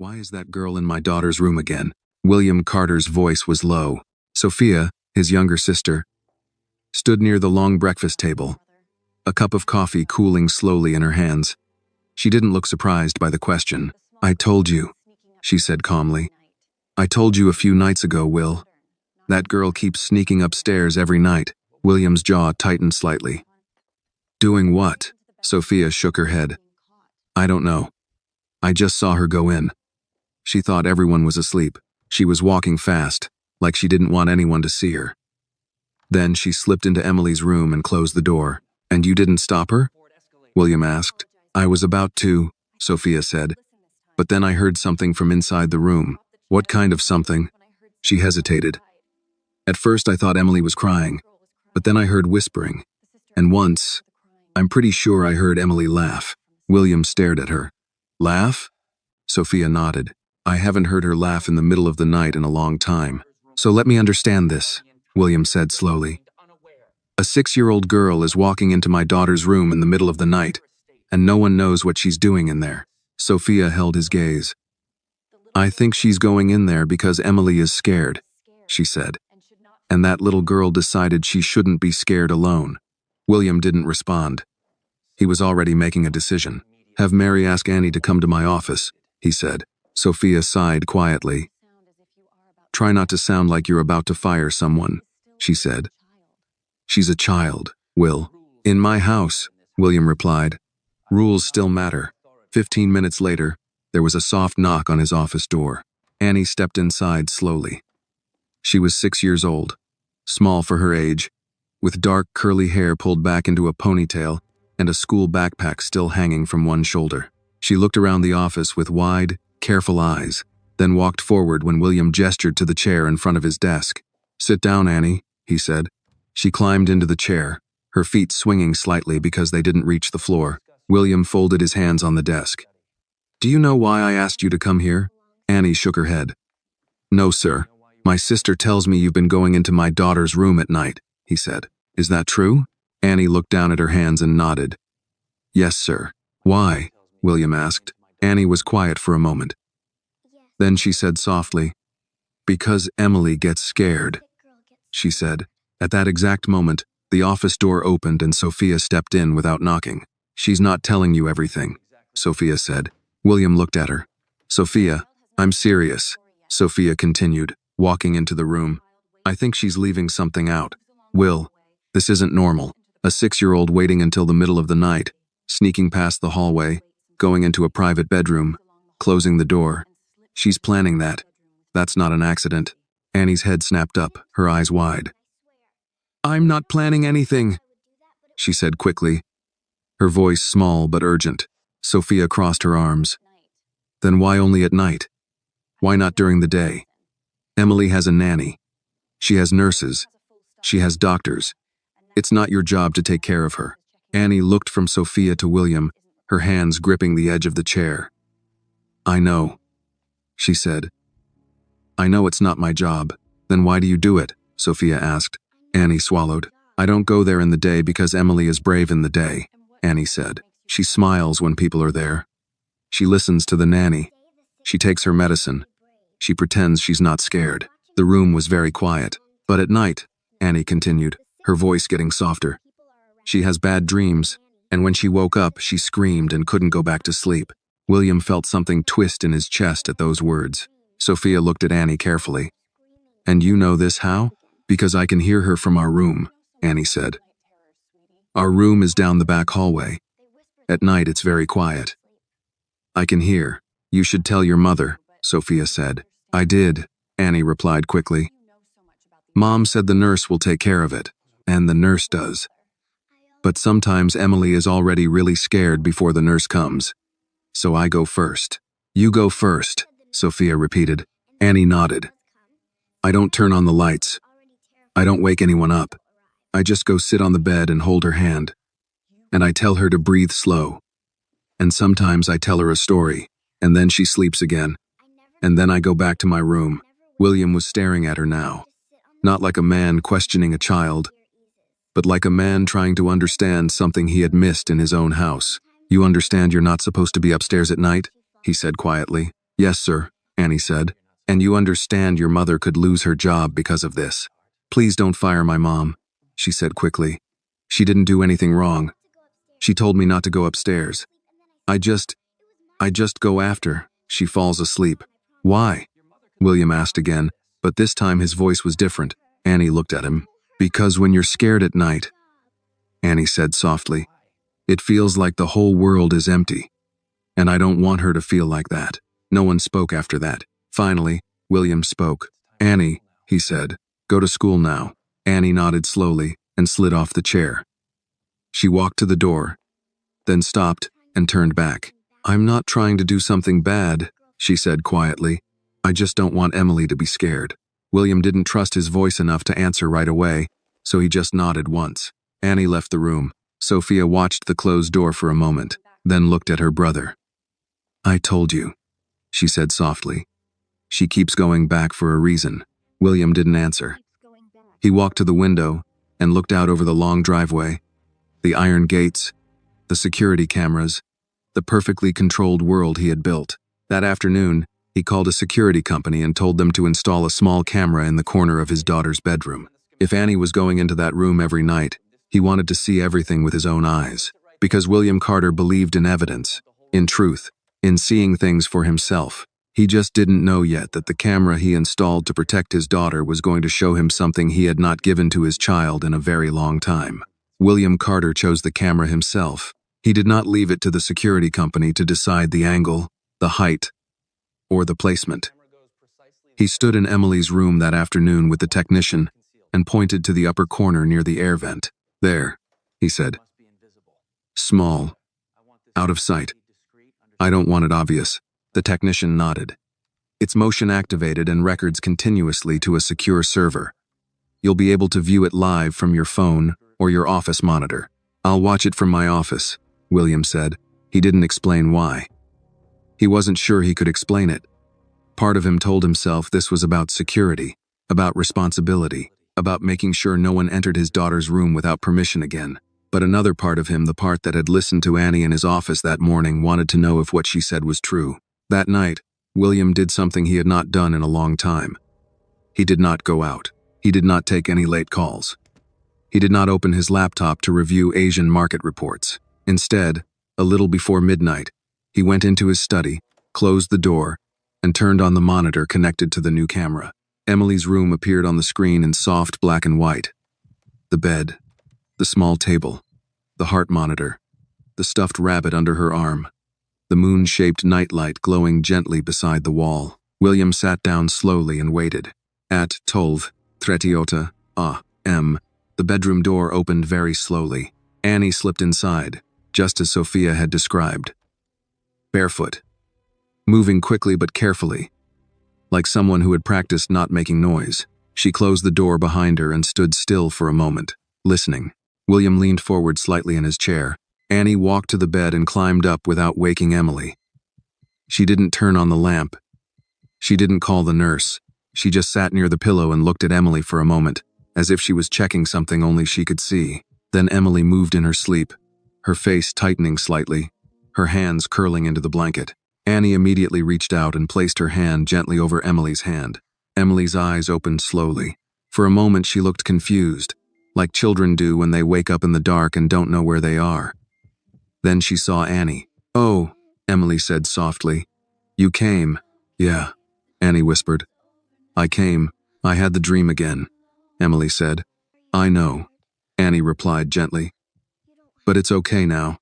Why is that girl in my daughter's room again? William Carter's voice was low. Sophia, his younger sister, stood near the long breakfast table, a cup of coffee cooling slowly in her hands. She didn't look surprised by the question. "I told you," she said calmly. "I told you a few nights ago, Will. That girl keeps sneaking upstairs every night." William's jaw tightened slightly. "Doing what?" Sophia shook her head. "I don't know. I just saw her go in." She thought everyone was asleep. She was walking fast, like she didn't want anyone to see her. Then she slipped into Emily's room and closed the door. "And you didn't stop her?" William asked. "I was about to," Sophia said. "But then I heard something from inside the room." "What kind of something?" She hesitated. "At first I thought Emily was crying, but then I heard whispering. And once, I'm pretty sure I heard Emily laugh." William stared at her. "Laugh?" Sophia nodded. "I haven't heard her laugh in the middle of the night in a long time." "So let me understand this," William said slowly. "A 6-year-old girl is walking into my daughter's room in the middle of the night, and no one knows what she's doing in there." Sophia held his gaze. "I think she's going in there because Emily is scared," she said. "And that little girl decided she shouldn't be scared alone." William didn't respond. He was already making a decision. "Have Mary ask Annie to come to my office," he said. Sophia sighed quietly. "Try not to sound like you're about to fire someone," she said. "She's a child, Will." "In my house," William replied. "Rules still matter." 15 minutes later, there was a soft knock on his office door. Annie stepped inside slowly. She was 6 years old, small for her age, with dark curly hair pulled back into a ponytail and a school backpack still hanging from one shoulder. She looked around the office with wide, careful eyes, then walked forward when William gestured to the chair in front of his desk. "Sit down, Annie," he said. She climbed into the chair, her feet swinging slightly because they didn't reach the floor. William folded his hands on the desk. "Do you know why I asked you to come here?" Annie shook her head. "No, sir. My sister tells me you've been going into my daughter's room at night," he said. "Is that true?" Annie looked down at her hands and nodded. "Yes, sir." "Why?" William asked. Annie was quiet for a moment. Then she said softly, "Because Emily gets scared," she said. At that exact moment, the office door opened and Sophia stepped in without knocking. "She's not telling you everything," Sophia said. William looked at her. "Sophia, I'm serious," Sophia continued, walking into the room. "I think she's leaving something out. Will, this isn't normal. A 6-year-old waiting until the middle of the night, sneaking past the hallway, going into a private bedroom, closing the door. She's planning that. That's not an accident." Annie's head snapped up, her eyes wide. "I'm not planning anything," she said quickly, her voice small but urgent. Sophia crossed her arms. "Then why only at night? Why not during the day? Emily has a nanny. She has nurses. She has doctors. It's not your job to take care of her." Annie looked from Sophia to William, her hands gripping the edge of the chair. "I know," she said. "I know it's not my job." "Then why do you do it?" Sophia asked. Annie swallowed. "I don't go there in the day because Emily is brave in the day," Annie said. "She smiles when people are there. She listens to the nanny. She takes her medicine. She pretends she's not scared." The room was very quiet. "But at night," Annie continued, her voice getting softer, "she has bad dreams, and when she woke up, she screamed and couldn't go back to sleep." William felt something twist in his chest at those words. Sophia looked at Annie carefully. "And you know this how?" "Because I can hear her from our room," Annie said. "Our room is down the back hallway. At night it's very quiet. I can hear." "You should tell your mother," Sophia said. "I did," Annie replied quickly. "Mom said the nurse will take care of it, and the nurse does. But sometimes Emily is already really scared before the nurse comes. So I go first." "You go first," Sophia repeated. Annie nodded. "I don't turn on the lights. I don't wake anyone up. I just go sit on the bed and hold her hand. And I tell her to breathe slow. And sometimes I tell her a story, and then she sleeps again. And then I go back to my room." William was staring at her now, not like a man questioning a child, but like a man trying to understand something he had missed in his own house. "You understand you're not supposed to be upstairs at night?" he said quietly. Yes, sir, Annie said. And you understand your mother could lose her job because of this. Please don't fire my mom, she said quickly. She didn't do anything wrong. She told me not to go upstairs. I just go after. She falls asleep. Why? William asked again, but this time his voice was different. Annie looked at him. Because when you're scared at night, Annie said softly, it feels like the whole world is empty. And I don't want her to feel like that. No one spoke after that. Finally, William spoke. Annie, he said, go to school now. Annie nodded slowly and slid off the chair. She walked to the door, then stopped and turned back. I'm not trying to do something bad, she said quietly. I just don't want Emily to be scared. William didn't trust his voice enough to answer right away, so he just nodded once. Annie left the room. Sophia watched the closed door for a moment, then looked at her brother. I told you, she said softly. She keeps going back for a reason. William didn't answer. He walked to the window and looked out over the long driveway, the iron gates, the security cameras, the perfectly controlled world he had built. That afternoon, he called a security company and told them to install a small camera in the corner of his daughter's bedroom. If Annie was going into that room every night, he wanted to see everything with his own eyes. Because William Carter believed in evidence, in truth, in seeing things for himself. He just didn't know yet that the camera he installed to protect his daughter was going to show him something he had not given to his child in a very long time. William Carter chose the camera himself. He did not leave it to the security company to decide the angle, the height, or the placement. He stood in Emily's room that afternoon with the technician and pointed to the upper corner near the air vent. There, he said. Small, out of sight. I don't want it obvious. The technician nodded. It's motion activated and records continuously to a secure server. You'll be able to view it live from your phone or your office monitor. I'll watch it from my office, William said. He didn't explain why. He wasn't sure he could explain it. Part of him told himself this was about security, about responsibility, about making sure no one entered his daughter's room without permission again. But another part of him, the part that had listened to Annie in his office that morning, wanted to know if what she said was true. That night, William did something he had not done in a long time. He did not go out. He did not take any late calls. He did not open his laptop to review Asian market reports. Instead, a little before midnight, he went into his study, closed the door, and turned on the monitor connected to the new camera. Emily's room appeared on the screen in soft black and white. The bed, the small table, the heart monitor, the stuffed rabbit under her arm, the moon-shaped nightlight glowing gently beside the wall. William sat down slowly and waited. At 12:38 a.m., the bedroom door opened very slowly. Annie slipped inside, just as Sophia had described. Barefoot, moving quickly but carefully, like someone who had practiced not making noise. She closed the door behind her and stood still for a moment, listening. William leaned forward slightly in his chair. Annie walked to the bed and climbed up without waking Emily. She didn't turn on the lamp. She didn't call the nurse. She just sat near the pillow and looked at Emily for a moment, as if she was checking something only she could see. Then Emily moved in her sleep, her face tightening slightly, her hands curling into the blanket. Annie immediately reached out and placed her hand gently over Emily's hand. Emily's eyes opened slowly. For a moment she looked confused, like children do when they wake up in the dark and don't know where they are. Then she saw Annie. Oh, Emily said softly. You came. Yeah, Annie whispered. I came. I had the dream again, Emily said. I know, Annie replied gently. But it's okay now.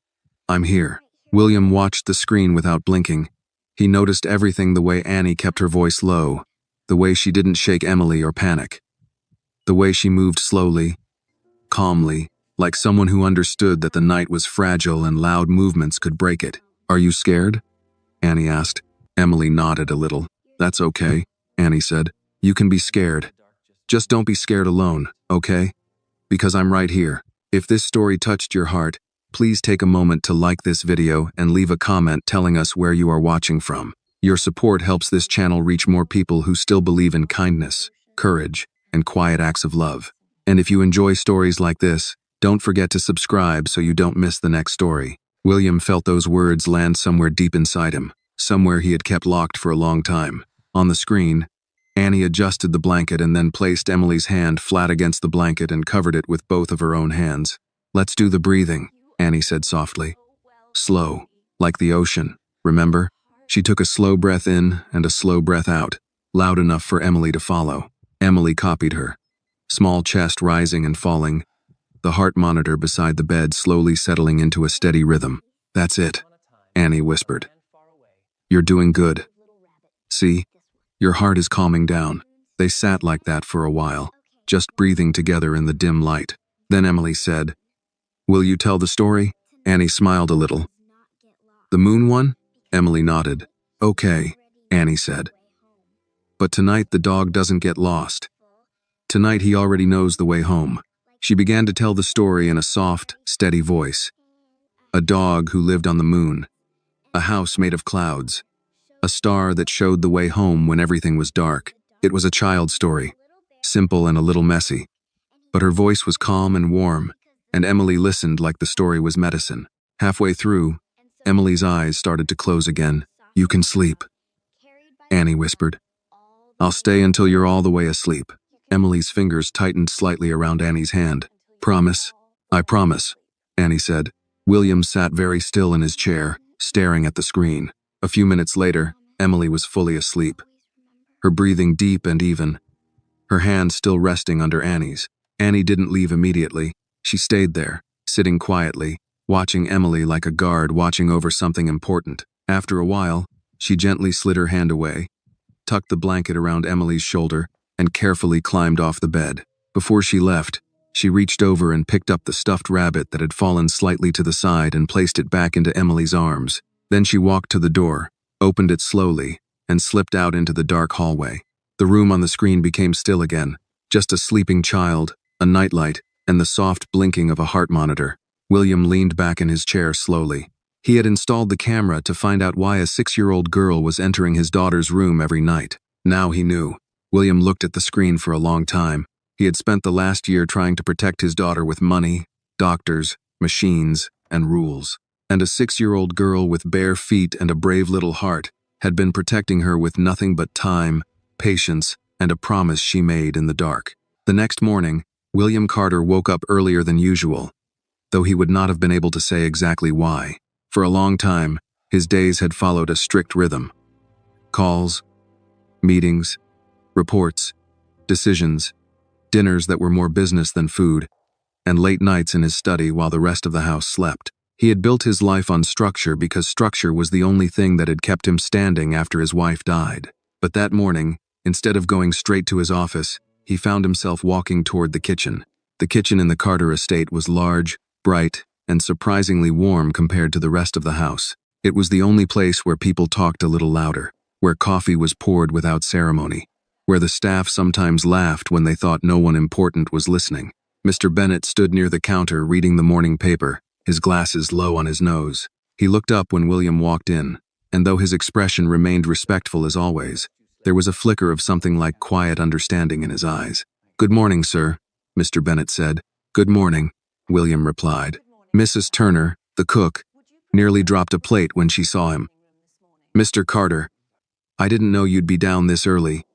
I'm here. William watched the screen without blinking. He noticed everything: the way Annie kept her voice low, the way she didn't shake Emily or panic, the way she moved slowly, calmly, like someone who understood that the night was fragile and loud movements could break it. Are you scared? Annie asked. Emily nodded a little. That's okay, Annie said. You can be scared. Just don't be scared alone, okay? Because I'm right here. If this story touched your heart, please take a moment to like this video and leave a comment telling us where you are watching from. Your support helps this channel reach more people who still believe in kindness, courage, and quiet acts of love. And if you enjoy stories like this, don't forget to subscribe so you don't miss the next story. William felt those words land somewhere deep inside him, somewhere he had kept locked for a long time. On the screen, Annie adjusted the blanket and then placed Emily's hand flat against the blanket and covered it with both of her own hands. "Let's do the breathing," Annie said softly. "Slow, like the ocean, remember?" She took a slow breath in and a slow breath out, loud enough for Emily to follow. Emily copied her, small chest rising and falling, the heart monitor beside the bed slowly settling into a steady rhythm. "That's it," Annie whispered. "You're doing good. See? Your heart is calming down." They sat like that for a while, just breathing together in the dim light. Then Emily said, "Will you tell the story?" Annie smiled a little. "The moon one?" Emily nodded. "Okay," Annie said. "But tonight the dog doesn't get lost. Tonight he already knows the way home." She began to tell the story in a soft, steady voice. A dog who lived on the moon. A house made of clouds. A star that showed the way home when everything was dark. It was a child's story, simple and a little messy. But her voice was calm and warm, and Emily listened like the story was medicine. Halfway through, Emily's eyes started to close again. "You can sleep," Annie whispered. "I'll stay until you're all the way asleep." Emily's fingers tightened slightly around Annie's hand. "Promise?" "I promise," Annie said. William sat very still in his chair, staring at the screen. A few minutes later, Emily was fully asleep, her breathing deep and even, her hand still resting under Annie's. Annie didn't leave immediately. She stayed there, sitting quietly, watching Emily like a guard watching over something important. After a while, she gently slid her hand away, tucked the blanket around Emily's shoulder, and carefully climbed off the bed. Before she left, she reached over and picked up the stuffed rabbit that had fallen slightly to the side and placed it back into Emily's arms. Then she walked to the door, opened it slowly, and slipped out into the dark hallway. The room on the screen became still again, just a sleeping child, a nightlight, and the soft blinking of a heart monitor. William leaned back in his chair slowly. He had installed the camera to find out why a 6-year-old girl was entering his daughter's room every night. Now he knew. William looked at the screen for a long time. He had spent the last year trying to protect his daughter with money, doctors, machines, and rules. And a 6-year-old girl with bare feet and a brave little heart had been protecting her with nothing but time, patience, and a promise she made in the dark. The next morning, William Carter woke up earlier than usual, though he would not have been able to say exactly why. For a long time, his days had followed a strict rhythm. Calls, meetings, reports, decisions, dinners that were more business than food, and late nights in his study while the rest of the house slept. He had built his life on structure because structure was the only thing that had kept him standing after his wife died. But that morning, instead of going straight to his office, he found himself walking toward the kitchen. The kitchen in the Carter estate was large, bright, and surprisingly warm compared to the rest of the house. It was the only place where people talked a little louder, where coffee was poured without ceremony, where the staff sometimes laughed when they thought no one important was listening. Mr. Bennett stood near the counter reading the morning paper, his glasses low on his nose. He looked up when William walked in, and though his expression remained respectful as always, there was a flicker of something like quiet understanding in his eyes. "Good morning, sir," Mr. Bennett said. "Good morning," William replied. Mrs. Turner, the cook, nearly dropped a plate when she saw him. "Mr. Carter, I didn't know you'd be down this early.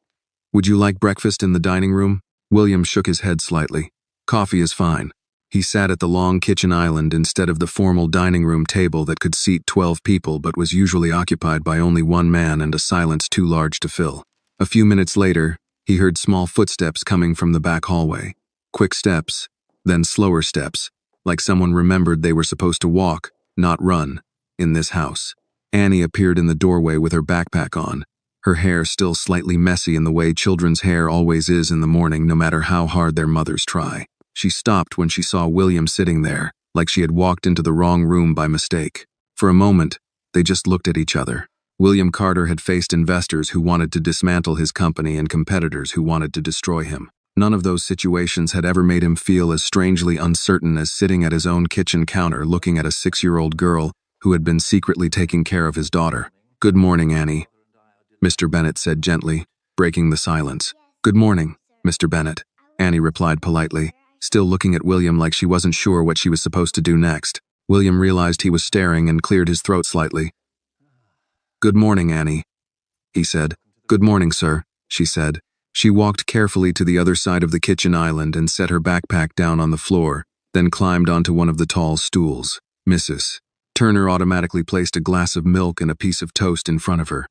Would you like breakfast in the dining room?" William shook his head slightly. "Coffee is fine." He sat at the long kitchen island instead of the formal dining room table that could seat 12 people but was usually occupied by only one man and a silence too large to fill. A few minutes later, he heard small footsteps coming from the back hallway. Quick steps, then slower steps, like someone remembered they were supposed to walk, not run, in this house. Annie appeared in the doorway with her backpack on, her hair still slightly messy in the way children's hair always is in the morning no matter how hard their mothers try. She stopped when she saw William sitting there, like she had walked into the wrong room by mistake. For a moment, they just looked at each other. William Carter had faced investors who wanted to dismantle his company and competitors who wanted to destroy him. None of those situations had ever made him feel as strangely uncertain as sitting at his own kitchen counter looking at a 6-year-old girl who had been secretly taking care of his daughter. "Good morning, Annie," Mr. Bennett said gently, breaking the silence. "Good morning, Mr. Bennett," Annie replied politely, still looking at William like she wasn't sure what she was supposed to do next. William realized he was staring and cleared his throat slightly. "Good morning, Annie," he said. "Good morning, sir," she said. She walked carefully to the other side of the kitchen island and set her backpack down on the floor, then climbed onto one of the tall stools. Mrs. Turner automatically placed a glass of milk and a piece of toast in front of her.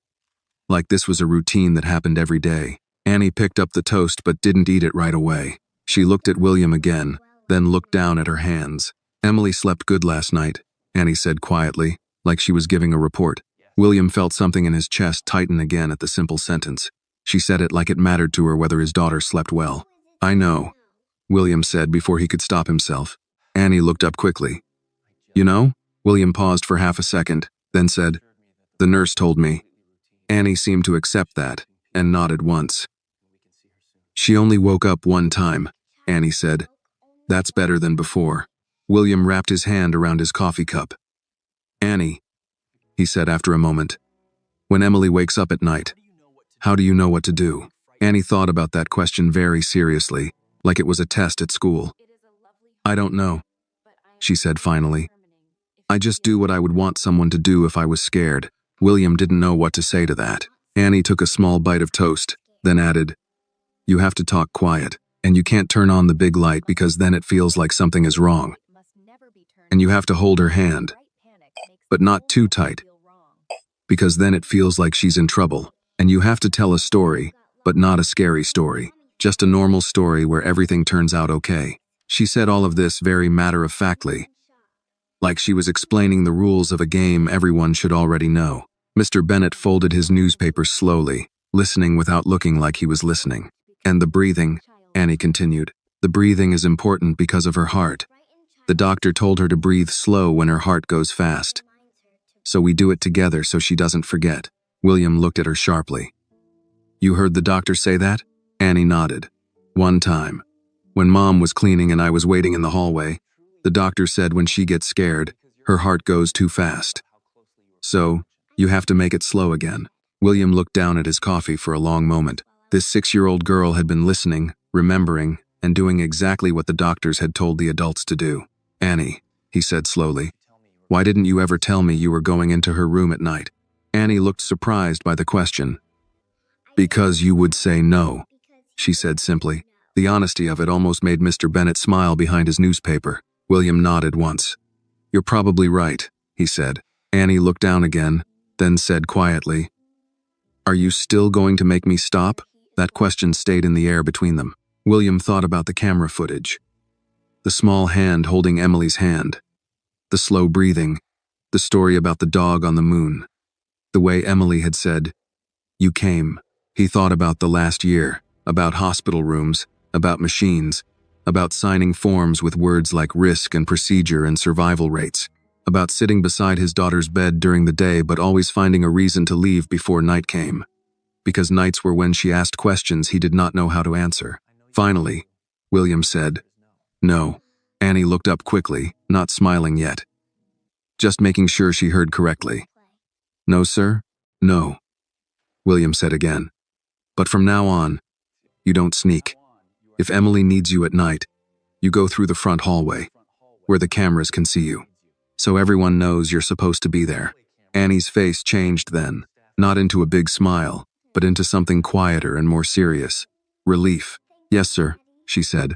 Like this was a routine that happened every day. Annie picked up the toast but didn't eat it right away. She looked at William again, then looked down at her hands. "Emily slept good last night," Annie said quietly, like she was giving a report. William felt something in his chest tighten again at the simple sentence. She said it like it mattered to her whether his daughter slept well. "I know," William said before he could stop himself. Annie looked up quickly. "You know?" William paused for half a second, then said, "The nurse told me." Annie seemed to accept that, and nodded once. "She only woke up one time," Annie said. "That's better than before." William wrapped his hand around his coffee cup. "Annie," he said after a moment, "when Emily wakes up at night, how do you know what to do?" Annie thought about that question very seriously, like it was a test at school. "I don't know," she said finally. "I just do what I would want someone to do if I was scared." William didn't know what to say to that. Annie took a small bite of toast, then added, "You have to talk quiet, and you can't turn on the big light because then it feels like something is wrong. And you have to hold her hand, but not too tight, because then it feels like she's in trouble. And you have to tell a story, but not a scary story, just a normal story where everything turns out okay." She said all of this very matter-of-factly, like she was explaining the rules of a game everyone should already know. Mr. Bennett folded his newspaper slowly, listening without looking like he was listening. "And the breathing," Annie continued. "The breathing is important because of her heart. The doctor told her to breathe slow when her heart goes fast. So we do it together so she doesn't forget." William looked at her sharply. "You heard the doctor say that?" Annie nodded. "One time, when Mom was cleaning and I was waiting in the hallway, the doctor said when she gets scared, her heart goes too fast. So, you have to make it slow again." William looked down at his coffee for a long moment. This 6-year-old girl had been listening, remembering, and doing exactly what the doctors had told the adults to do. "Annie," he said slowly, "why didn't you ever tell me you were going into her room at night?" Annie looked surprised by the question. "Because you would say no," she said simply. The honesty of it almost made Mr. Bennett smile behind his newspaper. William nodded once. "You're probably right," he said. Annie looked down again, then said quietly, "Are you still going to make me stop?" That question stayed in the air between them. William thought about the camera footage. The small hand holding Emily's hand. The slow breathing. The story about the dog on the moon. The way Emily had said, "You came." He thought about the last year, about hospital rooms, about machines, about signing forms with words like risk and procedure and survival rates, about sitting beside his daughter's bed during the day but always finding a reason to leave before night came. Because nights were when she asked questions he did not know how to answer. Finally, William said, "No." Annie looked up quickly, not smiling yet. Just making sure she heard correctly. "No, sir? No," William said again. "But from now on, you don't sneak. If Emily needs you at night, you go through the front hallway, where the cameras can see you. So everyone knows you're supposed to be there." Annie's face changed then, not into a big smile, but into something quieter and more serious. Relief. "Yes, sir," she said.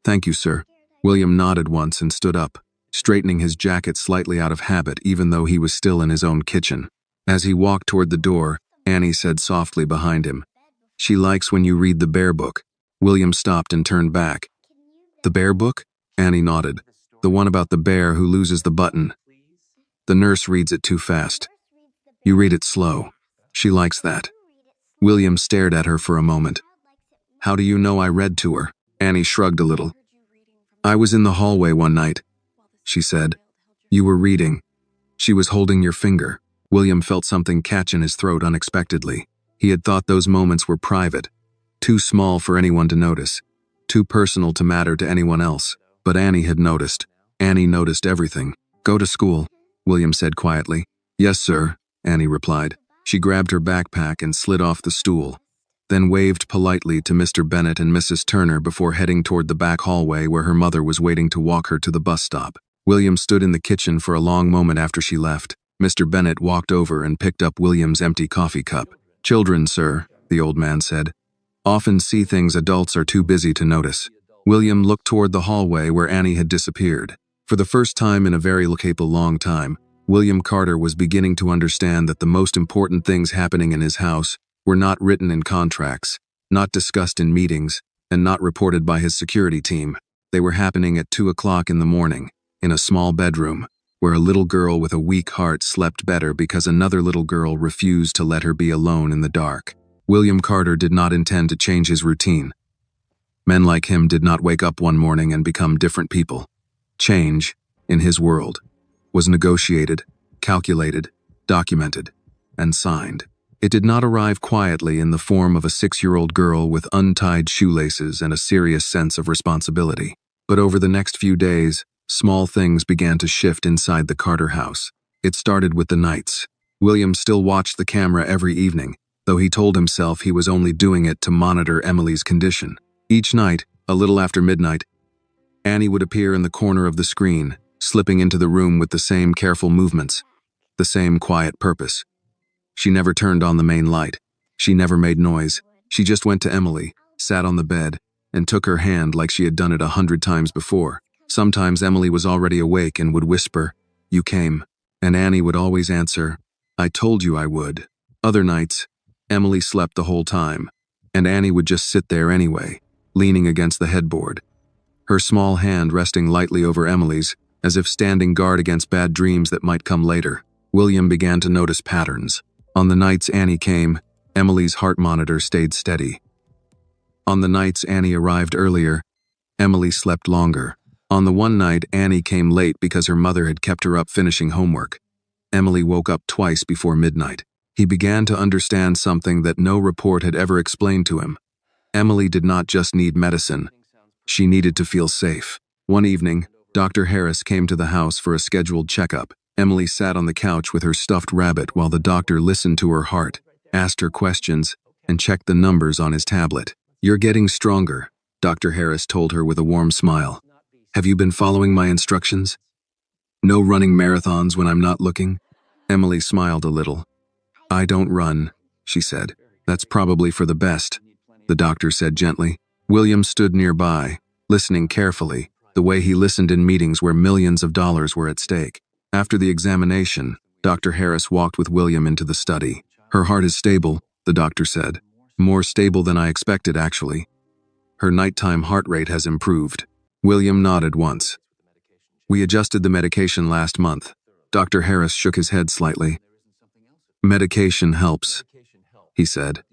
"Thank you, sir." William nodded once and stood up, straightening his jacket slightly out of habit even though he was still in his own kitchen. As he walked toward the door, Annie said softly behind him, "She likes when you read the bear book." William stopped and turned back. "The bear book?" Annie nodded. "The one about the bear who loses the button. The nurse reads it too fast. You read it slow. She likes that." William stared at her for a moment. "How do you know I read to her?" Annie shrugged a little. "I was in the hallway one night," she said. "You were reading. She was holding your finger." William felt something catch in his throat unexpectedly. He had thought those moments were private, too small for anyone to notice, too personal to matter to anyone else. But Annie had noticed. Annie noticed everything. "Go to school," William said quietly. "Yes, sir," Annie replied. She grabbed her backpack and slid off the stool, then waved politely to Mr. Bennett and Mrs. Turner before heading toward the back hallway where her mother was waiting to walk her to the bus stop. William stood in the kitchen for a long moment after she left. Mr. Bennett walked over and picked up William's empty coffee cup. "Children, sir," the old man said, "often see things adults are too busy to notice." William looked toward the hallway where Annie had disappeared. For the first time in a very long time, William Carter was beginning to understand that the most important things happening in his house were not written in contracts, not discussed in meetings, and not reported by his security team. They were happening at 2 o'clock in the morning, in a small bedroom, where a little girl with a weak heart slept better because another little girl refused to let her be alone in the dark. William Carter did not intend to change his routine. Men like him did not wake up one morning and become different people. Change, in his world, was negotiated, calculated, documented, and signed. It did not arrive quietly in the form of a 6-year-old girl with untied shoelaces and a serious sense of responsibility. But over the next few days, small things began to shift inside the Carter house. It started with the nights. William still watched the camera every evening, though he told himself he was only doing it to monitor Emily's condition. Each night, a little after midnight, Annie would appear in the corner of the screen, slipping into the room with the same careful movements, the same quiet purpose. She never turned on the main light. She never made noise. She just went to Emily, sat on the bed, and took her hand like she had done it 100 times before. Sometimes Emily was already awake and would whisper, "You came," and Annie would always answer, "I told you I would." Other nights, Emily slept the whole time, and Annie would just sit there anyway, leaning against the headboard, her small hand resting lightly over Emily's, as if standing guard against bad dreams that might come later. William began to notice patterns. On the nights Annie came, Emily's heart monitor stayed steady. On the nights Annie arrived earlier, Emily slept longer. On the one night, Annie came late because her mother had kept her up finishing homework. Emily woke up twice before midnight. He began to understand something that no report had ever explained to him. Emily did not just need medicine. She needed to feel safe. One evening, Dr. Harris came to the house for a scheduled checkup. Emily sat on the couch with her stuffed rabbit while the doctor listened to her heart, asked her questions, and checked the numbers on his tablet. "You're getting stronger," Dr. Harris told her with a warm smile. "Have you been following my instructions? No running marathons when I'm not looking?" Emily smiled a little. "I don't run," she said. "That's probably for the best," the doctor said gently. William stood nearby, listening carefully, the way he listened in meetings where millions of dollars were at stake. After the examination, Dr. Harris walked with William into the study. "Her heart is stable," the doctor said. "More stable than I expected, actually. Her nighttime heart rate has improved." William nodded once. "We adjusted the medication last month." Dr. Harris shook his head slightly. "Medication helps," he said.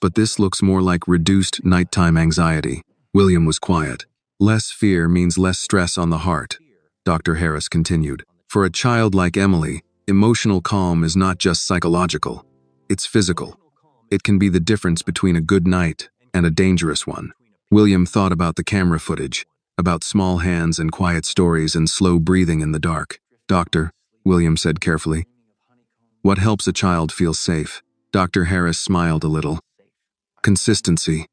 "But this looks more like reduced nighttime anxiety." William was quiet. "Less fear means less stress on the heart," Dr. Harris continued. "For a child like Emily, emotional calm is not just psychological. It's physical. It can be the difference between a good night and a dangerous one." William thought about the camera footage, about small hands and quiet stories and slow breathing in the dark. "Doctor," William said carefully, "what helps a child feel safe?" Dr. Harris smiled a little. "Consistency,"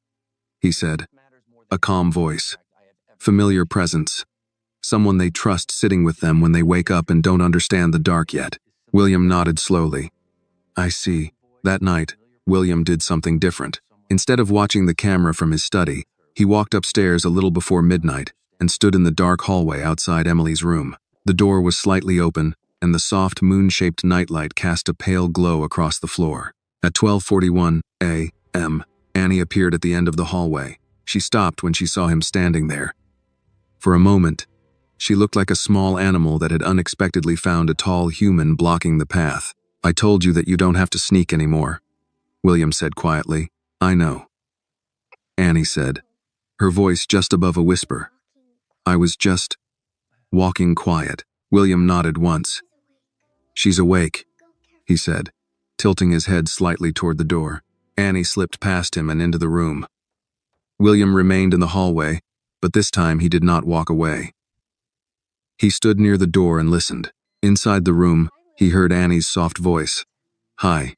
he said. "A calm voice. Familiar presence. Someone they trust sitting with them when they wake up and don't understand the dark yet." William nodded slowly. "I see." That night, William did something different. Instead of watching the camera from his study, he walked upstairs a little before midnight and stood in the dark hallway outside Emily's room. The door was slightly open, and the soft moon-shaped nightlight cast a pale glow across the floor. At 12:41 a.m., Annie appeared at the end of the hallway. She stopped when she saw him standing there. For a moment, she looked like a small animal that had unexpectedly found a tall human blocking the path. "I told you that you don't have to sneak anymore," William said quietly. "I know," Annie said, her voice just above a whisper. "I was just walking quiet." William nodded once. "She's awake," he said, tilting his head slightly toward the door. Annie slipped past him and into the room. William remained in the hallway, but this time he did not walk away. He stood near the door and listened. Inside the room, he heard Annie's soft voice. "Hi,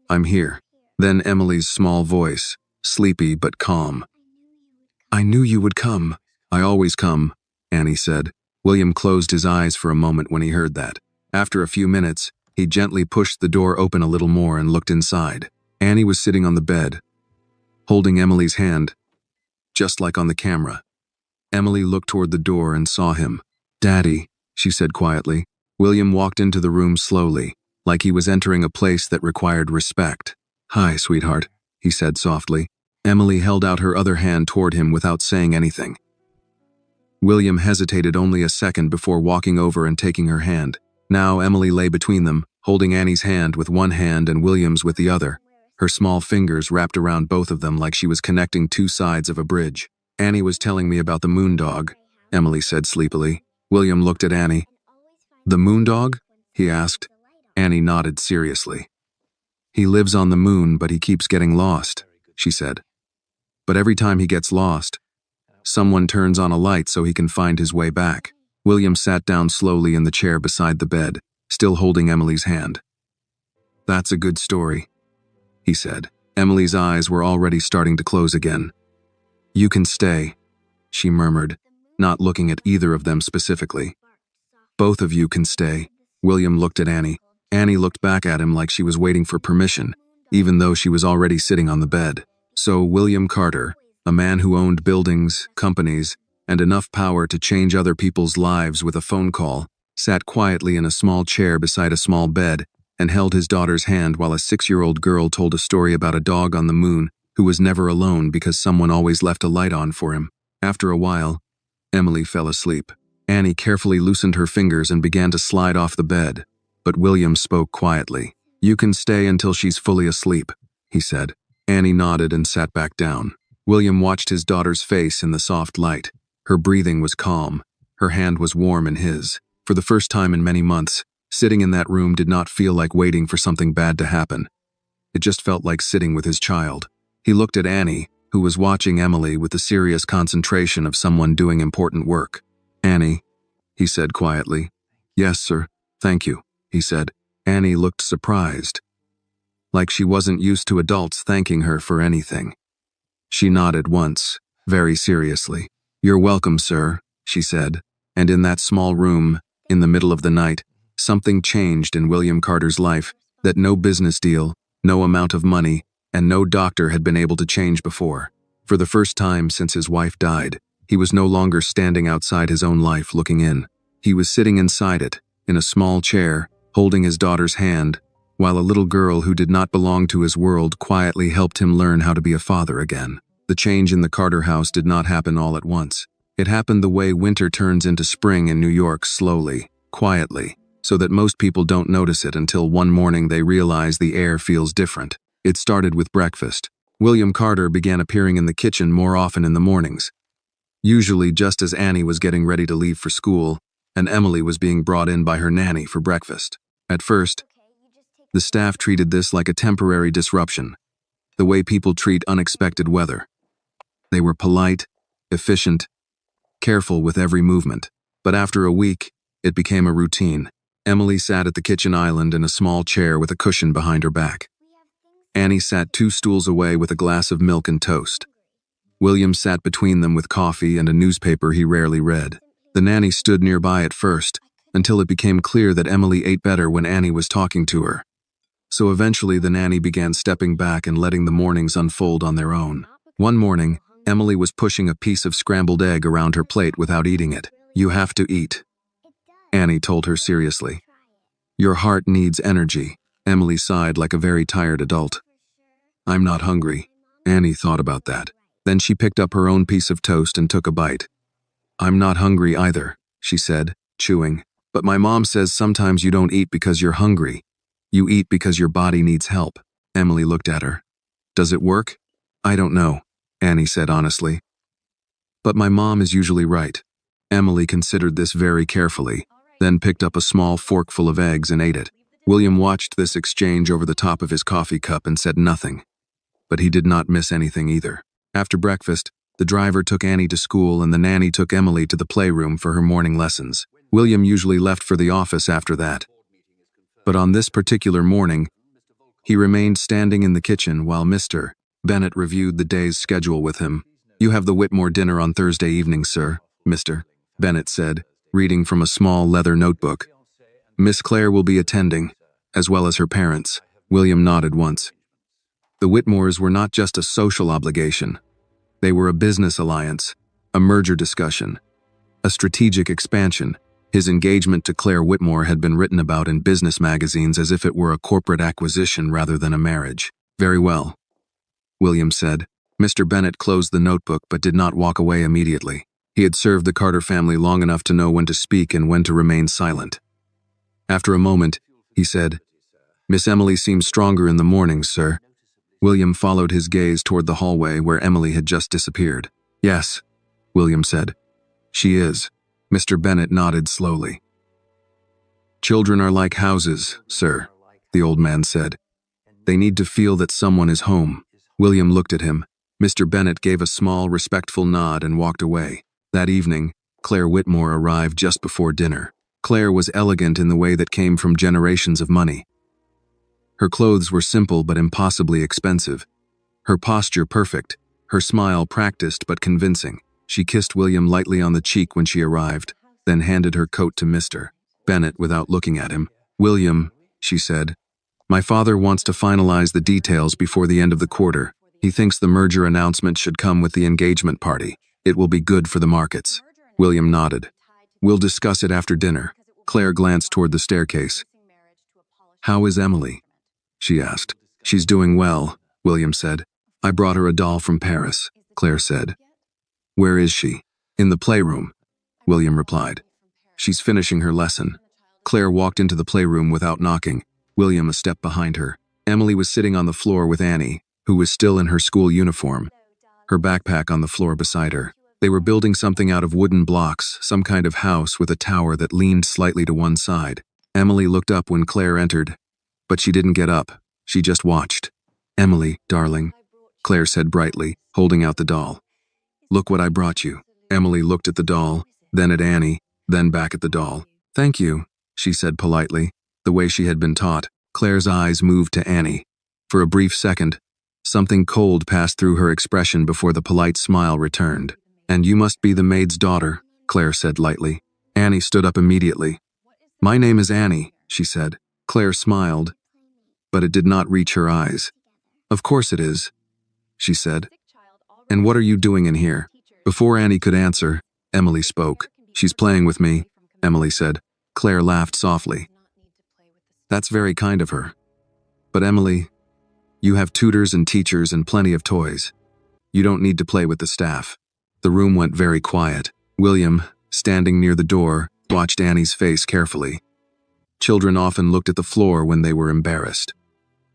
I'm here." Then Emily's small voice, sleepy but calm. "I knew you would come." "I always come," Annie said. William closed his eyes for a moment when he heard that. After a few minutes, He gently pushed the door open a little more and looked inside. Annie was sitting on the bed, holding Emily's hand, just like on the camera. Emily looked toward the door and saw him. "Daddy," she said quietly. William walked into the room slowly, like he was entering a place that required respect. "Hi, sweetheart," he said softly. Emily held out her other hand toward him without saying anything. William hesitated only a second before walking over and taking her hand. Now Emily lay between them, holding Annie's hand with one hand and William's with the other. Her small fingers wrapped around both of them like she was connecting two sides of a bridge. "Annie was telling me about the moon dog," Emily said sleepily. William looked at Annie. "The moon dog?" he asked. Annie nodded seriously. "He lives on the moon, but he keeps getting lost," she said. "But every time he gets lost, someone turns on a light so he can find his way back." William sat down slowly in the chair beside the bed, still holding Emily's hand. "That's a good story," he said. Emily's eyes were already starting to close again. "You can stay," she murmured, not looking at either of them specifically. "Both of you can stay." William looked at Annie. Annie looked back at him like she was waiting for permission, even though she was already sitting on the bed. So William Carter, a man who owned buildings, companies, and enough power to change other people's lives with a phone call, sat quietly in a small chair beside a small bed and held his daughter's hand while a 6-year-old girl told a story about a dog on the moon who was never alone because someone always left a light on for him. After a while, Emily fell asleep. Annie carefully loosened her fingers and began to slide off the bed, but William spoke quietly. "You can stay until she's fully asleep," he said. Annie nodded and sat back down. William watched his daughter's face in the soft light. Her breathing was calm. Her hand was warm in his. For the first time in many months, sitting in that room did not feel like waiting for something bad to happen. It just felt like sitting with his child. He looked at Annie, who was watching Emily with the serious concentration of someone doing important work. "Annie," he said quietly. "Yes, sir. Thank you," he said. Annie looked surprised, like she wasn't used to adults thanking her for anything. She nodded once, very seriously. "You're welcome, sir," she said. And in that small room, in the middle of the night, something changed in William Carter's life that no business deal, no amount of money, and no doctor had been able to change before. For the first time since his wife died, he was no longer standing outside his own life looking in. He was sitting inside it, in a small chair, holding his daughter's hand, while a little girl who did not belong to his world quietly helped him learn how to be a father again. The change in the Carter house did not happen all at once. It happened the way winter turns into spring in New York, slowly, quietly, so that most people don't notice it until one morning they realize the air feels different. It started with breakfast. William Carter began appearing in the kitchen more often in the mornings, usually just as Annie was getting ready to leave for school, and Emily was being brought in by her nanny for breakfast. At first, the staff treated this like a temporary disruption, the way people treat unexpected weather. They were polite, efficient, careful with every movement. But after a week, it became a routine. Emily sat at the kitchen island in a small chair with a cushion behind her back. Annie sat 2 stools away with a glass of milk and toast. William sat between them with coffee and a newspaper he rarely read. The nanny stood nearby at first, until it became clear that Emily ate better when Annie was talking to her. So eventually the nanny began stepping back and letting the mornings unfold on their own. One morning, Emily was pushing a piece of scrambled egg around her plate without eating it. "You have to eat," Annie told her seriously. "Your heart needs energy." Emily sighed like a very tired adult. "I'm not hungry." Annie thought about that. Then she picked up her own piece of toast and took a bite. "I'm not hungry either," she said, chewing. "But my mom says sometimes you don't eat because you're hungry. You eat because your body needs help." Emily looked at her. "Does it work?" "I don't know," Annie said honestly. "But my mom is usually right." Emily considered this very carefully, then picked up a small forkful of eggs and ate it. William watched this exchange over the top of his coffee cup and said nothing. But he did not miss anything either. After breakfast, the driver took Annie to school and the nanny took Emily to the playroom for her morning lessons. William usually left for the office after that. But on this particular morning, he remained standing in the kitchen while Mr. Bennett reviewed the day's schedule with him. "You have the Whitmore dinner on Thursday evening, sir," Mr. Bennett said, reading from a small leather notebook. "Miss Claire will be attending." as well as her parents. William nodded once. The Whitmores were not just a social obligation. They were a business alliance, a merger discussion, a strategic expansion. His engagement to Claire Whitmore had been written about in business magazines as if it were a corporate acquisition rather than a marriage. Very well, William said. Mr. Bennet closed the notebook but did not walk away immediately. He had served the Carter family long enough to know when to speak and when to remain silent. After a moment, he said, "Miss Emily seems stronger in the mornings, sir." William followed his gaze toward the hallway where Emily had just disappeared. "Yes," William said. "She is." Mr. Bennet nodded slowly. "Children are like houses, sir," the old man said. "They need to feel that someone is home." William looked at him. Mr. Bennet gave a small, respectful nod and walked away. That evening, Claire Whitmore arrived just before dinner. Claire was elegant in the way that came from generations of money. Her clothes were simple but impossibly expensive. Her posture perfect, her smile practiced but convincing. She kissed William lightly on the cheek when she arrived, then handed her coat to Mr. Bennet without looking at him. "William," she said, "my father wants to finalize the details before the end of the quarter. He thinks the merger announcement should come with the engagement party. It will be good for the markets." William nodded. "We'll discuss it after dinner." Claire glanced toward the staircase. "How is Emily?" she asked. "She's doing well," William said. "I brought her a doll from Paris," Claire said. "Where is she?" "In the playroom," William replied. "She's finishing her lesson." Claire walked into the playroom without knocking, William a step behind her. Emily was sitting on the floor with Annie, who was still in her school uniform, her backpack on the floor beside her. They were building something out of wooden blocks, some kind of house with a tower that leaned slightly to one side. Emily looked up when Claire entered, but she didn't get up. She just watched. "Emily, darling," Claire said brightly, holding out the doll. "Look what I brought you." Emily looked at the doll, then at Annie, then back at the doll. "Thank you," she said politely, the way she had been taught. Claire's eyes moved to Annie. For a brief second, something cold passed through her expression before the polite smile returned. "And you must be the maid's daughter," Claire said lightly. Annie stood up immediately. "My name is Annie," she said. Claire smiled, but it did not reach her eyes. "Of course it is," she said. "And what are you doing in here?" Before Annie could answer, Emily spoke. "She's playing with me," Emily said. Claire laughed softly. "That's very kind of her. But Emily, you have tutors and teachers and plenty of toys. You don't need to play with the staff." The room went very quiet. William, standing near the door, watched Annie's face carefully. Children often looked at the floor when they were embarrassed.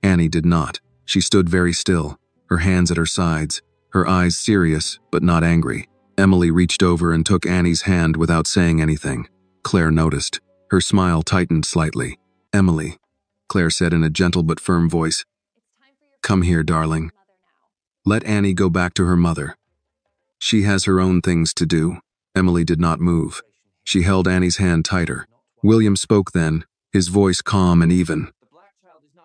Annie did not. She stood very still, her hands at her sides, her eyes serious but not angry. Emily reached over and took Annie's hand without saying anything. Claire noticed. Her smile tightened slightly. "Emily," Claire said in a gentle but firm voice, "come here, darling. Let Annie go back to her mother. She has her own things to do." Emily did not move. She held Annie's hand tighter. William spoke then, his voice calm and even.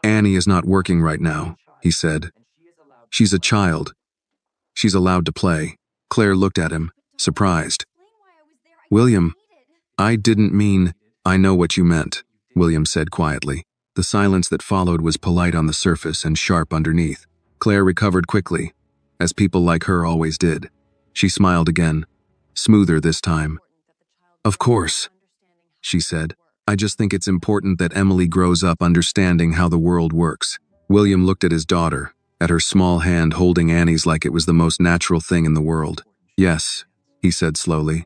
"Annie is not working right now," he said. "She's a child. She's allowed to play." Claire looked at him, surprised. "William, I didn't mean—" "I know what you meant," William said quietly. The silence that followed was polite on the surface and sharp underneath. Claire recovered quickly, as people like her always did. She smiled again, smoother this time. "Of course," she said. "I just think it's important that Emily grows up understanding how the world works." William looked at his daughter, at her small hand holding Annie's like it was the most natural thing in the world. "Yes," he said slowly.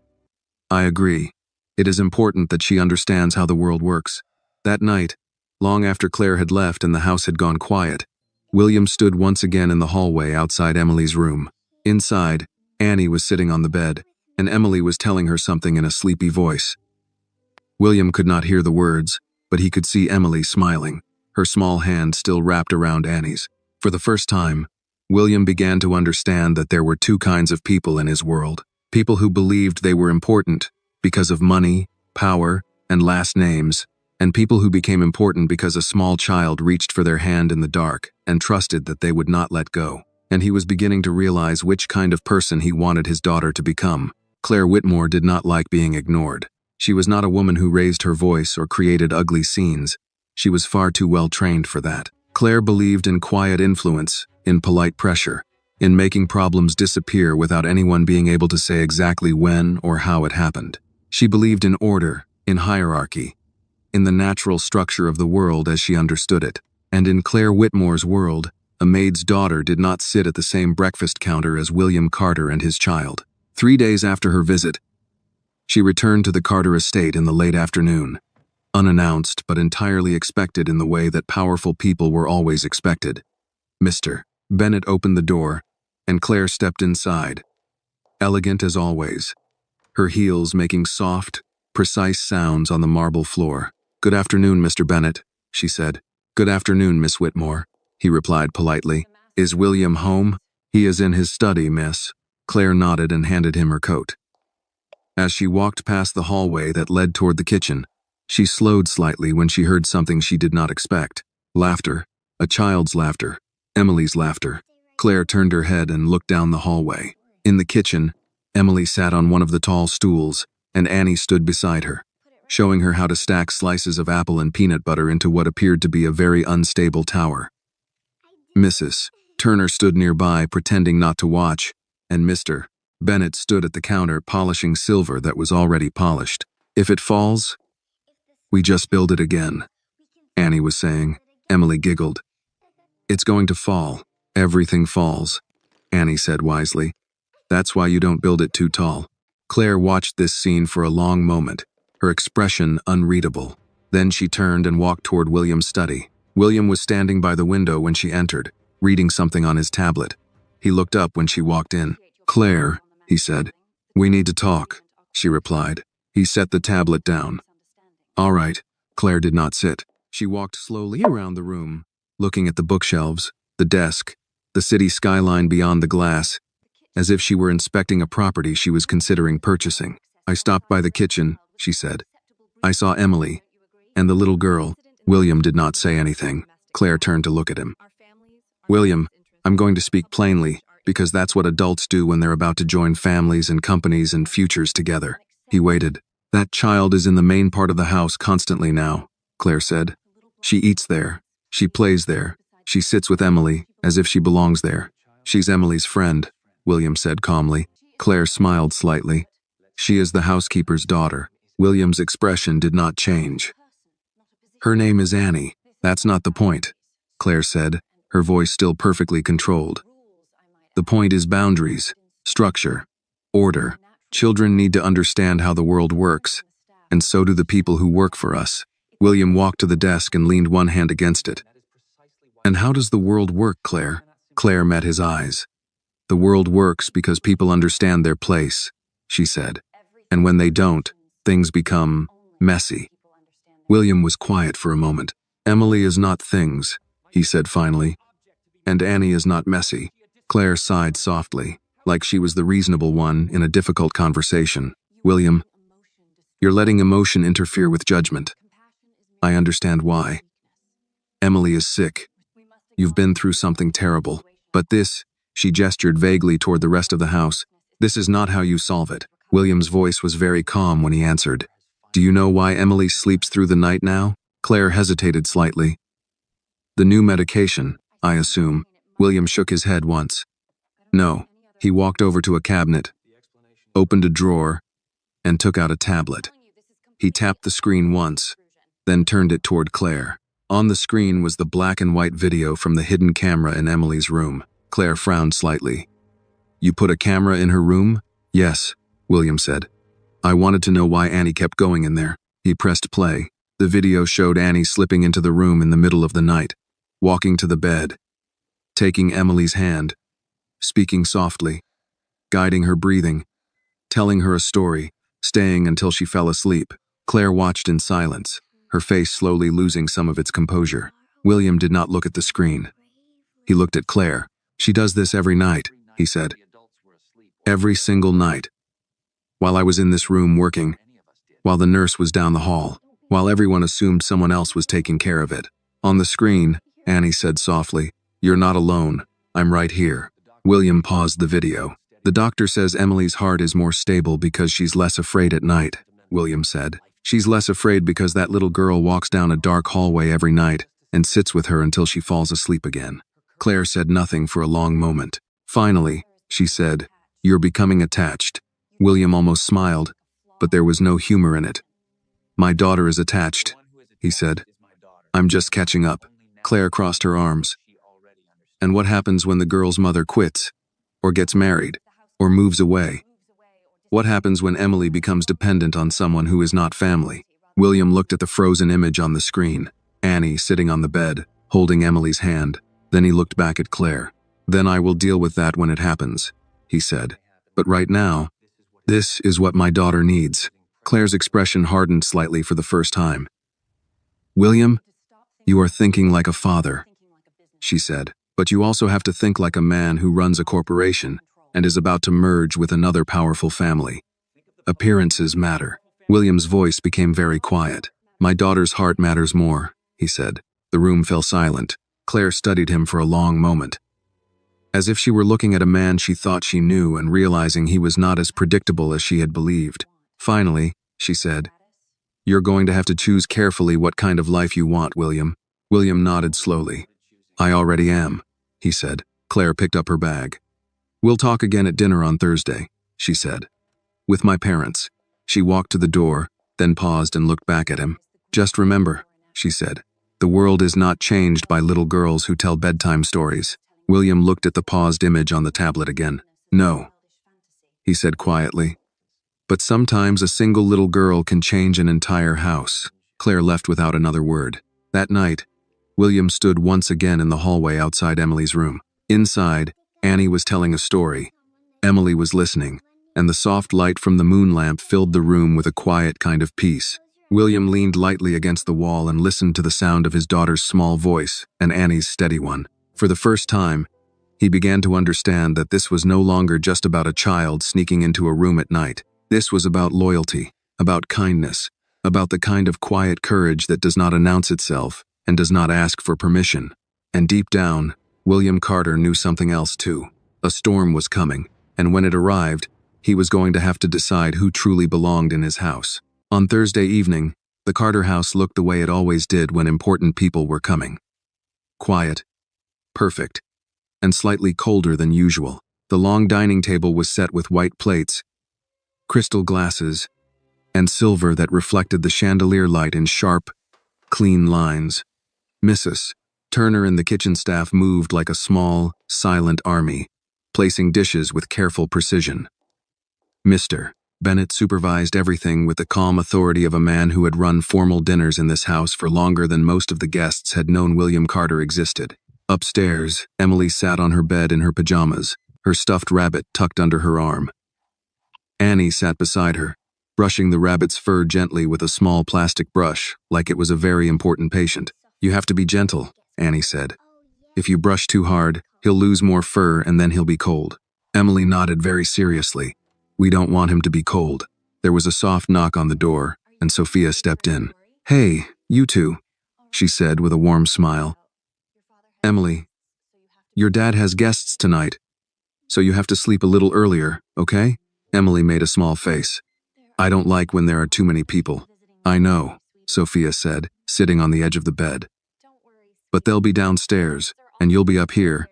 "I agree. It is important that she understands how the world works." That night, long after Claire had left and the house had gone quiet, William stood once again in the hallway outside Emily's room. Inside, Annie was sitting on the bed, and Emily was telling her something in a sleepy voice. William could not hear the words, but he could see Emily smiling, her small hand still wrapped around Annie's. For the first time, William began to understand that there were two kinds of people in his world. People who believed they were important because of money, power, and last names, and people who became important because a small child reached for their hand in the dark and trusted that they would not let go. And he was beginning to realize which kind of person he wanted his daughter to become. Claire Whitmore did not like being ignored. She was not a woman who raised her voice or created ugly scenes. She was far too well trained for that. Claire believed in quiet influence, in polite pressure, in making problems disappear without anyone being able to say exactly when or how it happened. She believed in order, in hierarchy, in the natural structure of the world as she understood it. And in Claire Whitmore's world, a maid's daughter did not sit at the same breakfast counter as William Carter and his child. 3 days after her visit, she returned to the Carter estate in the late afternoon, unannounced but entirely expected in the way that powerful people were always expected. Mr. Bennett opened the door, and Claire stepped inside, elegant as always, her heels making soft, precise sounds on the marble floor. "Good afternoon, Mr. Bennett," she said. "Good afternoon, Miss Whitmore," he replied politely. "Is William home?" "He is in his study, miss." Claire nodded and handed him her coat. As she walked past the hallway that led toward the kitchen, she slowed slightly when she heard something she did not expect. Laughter, a child's laughter, Emily's laughter. Claire turned her head and looked down the hallway. In the kitchen, Emily sat on one of the tall stools, and Annie stood beside her, showing her how to stack slices of apple and peanut butter into what appeared to be a very unstable tower. Mrs. Turner stood nearby, pretending not to watch, and Mr. Bennett stood at the counter polishing silver that was already polished. "If it falls, we just build it again," Annie was saying. Emily giggled. "It's going to fall. Everything falls," Annie said wisely. "That's why you don't build it too tall." Claire watched this scene for a long moment, her expression unreadable. Then she turned and walked toward William's study. William was standing by the window when she entered, reading something on his tablet. He looked up when she walked in. "Claire," he said. "We need to talk," she replied. He set the tablet down. "All right." Claire did not sit. She walked slowly around the room, looking at the bookshelves, the desk, the city skyline beyond the glass, as if she were inspecting a property she was considering purchasing. "I stopped by the kitchen," she said. "I saw Emily and the little girl." William did not say anything. Claire turned to look at him. "William, I'm going to speak plainly, because that's what adults do when they're about to join families and companies and futures together." He waited. "That child is in the main part of the house constantly now," Claire said. "She eats there. She plays there. She sits with Emily, as if she belongs there. She's Emily's friend," William said calmly. Claire smiled slightly. "She is the housekeeper's daughter." William's expression did not change. "Her name is Annie. That's not the point," Claire said, her voice still perfectly controlled. "The point is boundaries, structure, order. Children need to understand how the world works, and so do the people who work for us." William walked to the desk and leaned one hand against it. "And how does the world work, Claire?" Claire met his eyes. "The world works because people understand their place," she said. "And when they don't, things become messy." William was quiet for a moment. "Emily is not things," he said finally. "And Annie is not messy." Claire sighed softly, like she was the reasonable one in a difficult conversation. "William, you're letting emotion interfere with judgment. I understand why. Emily is sick. You've been through something terrible. But this," she gestured vaguely toward the rest of the house, "this is not how you solve it." William's voice was very calm when he answered. "Do you know why Emily sleeps through the night now?" Claire hesitated slightly. "The new medication, I assume." William shook his head once. "No." He walked over to a cabinet, opened a drawer, and took out a tablet. He tapped the screen once, then turned it toward Claire. On the screen was the black and white video from the hidden camera in Emily's room. Claire frowned slightly. "You put a camera in her room?" "Yes," William said. "I wanted to know why Annie kept going in there." He pressed play. The video showed Annie slipping into the room in the middle of the night, walking to the bed, taking Emily's hand, speaking softly, guiding her breathing, telling her a story, staying until she fell asleep. Claire watched in silence, her face slowly losing some of its composure. William did not look at the screen. He looked at Claire. "She does this every night," he said. "Every single night. While I was in this room working, while the nurse was down the hall, while everyone assumed someone else was taking care of it." On the screen, Annie said softly, "You're not alone. I'm right here." William paused the video. "The doctor says Emily's heart is more stable because she's less afraid at night," William said. She's less afraid because that little girl walks down a dark hallway every night and sits with her until she falls asleep again. Claire said nothing for a long moment. Finally, she said, "You're becoming attached." William almost smiled, but there was no humor in it. "My daughter is attached," he said. "I'm just catching up." Claire crossed her arms. "And what happens when the girl's mother quits, or gets married, or moves away? What happens when Emily becomes dependent on someone who is not family?" William looked at the frozen image on the screen, Annie sitting on the bed, holding Emily's hand. Then he looked back at Claire. "Then I will deal with that when it happens," he said. "But right now, this is what my daughter needs." Claire's expression hardened slightly for the first time. "William, you are thinking like a father," she said. "But you also have to think like a man who runs a corporation and is about to merge with another powerful family. Appearances matter." William's voice became very quiet. "My daughter's heart matters more," he said. The room fell silent. Claire studied him for a long moment, as if she were looking at a man she thought she knew and realizing he was not as predictable as she had believed. Finally, she said, "You're going to have to choose carefully what kind of life you want, William." William nodded slowly. "I already am," he said. Claire picked up her bag. "We'll talk again at dinner on Thursday," she said. "With my parents." She walked to the door, then paused and looked back at him. "Just remember," she said, "the world is not changed by little girls who tell bedtime stories." William looked at the paused image on the tablet again. "No," he said quietly. "But sometimes a single little girl can change an entire house." Claire left without another word. That night, William stood once again in the hallway outside Emily's room. Inside, Annie was telling a story. Emily was listening, and the soft light from the moon lamp filled the room with a quiet kind of peace. William leaned lightly against the wall and listened to the sound of his daughter's small voice and Annie's steady one. For the first time, he began to understand that this was no longer just about a child sneaking into a room at night. This was about loyalty, about kindness, about the kind of quiet courage that does not announce itself and does not ask for permission. And deep down, William Carter knew something else too. A storm was coming, and when it arrived, he was going to have to decide who truly belonged in his house. On Thursday evening, the Carter house looked the way it always did when important people were coming. Quiet, perfect, and slightly colder than usual. The long dining table was set with white plates, crystal glasses, and silver that reflected the chandelier light in sharp, clean lines. Mrs. Turner and the kitchen staff moved like a small, silent army, placing dishes with careful precision. Mr. Bennett supervised everything with the calm authority of a man who had run formal dinners in this house for longer than most of the guests had known William Carter existed. Upstairs, Emily sat on her bed in her pajamas, her stuffed rabbit tucked under her arm. Annie sat beside her, brushing the rabbit's fur gently with a small plastic brush, like it was a very important patient. "You have to be gentle," Annie said. "If you brush too hard, he'll lose more fur and then he'll be cold." Emily nodded very seriously. "We don't want him to be cold." There was a soft knock on the door, and Sophia stepped in. "Hey, you two," she said with a warm smile. "Emily, your dad has guests tonight, so you have to sleep a little earlier, okay?" Emily made a small face. "I don't like when there are too many people." "I know," Sophia said, sitting on the edge of the bed. "But they'll be downstairs, and you'll be up here,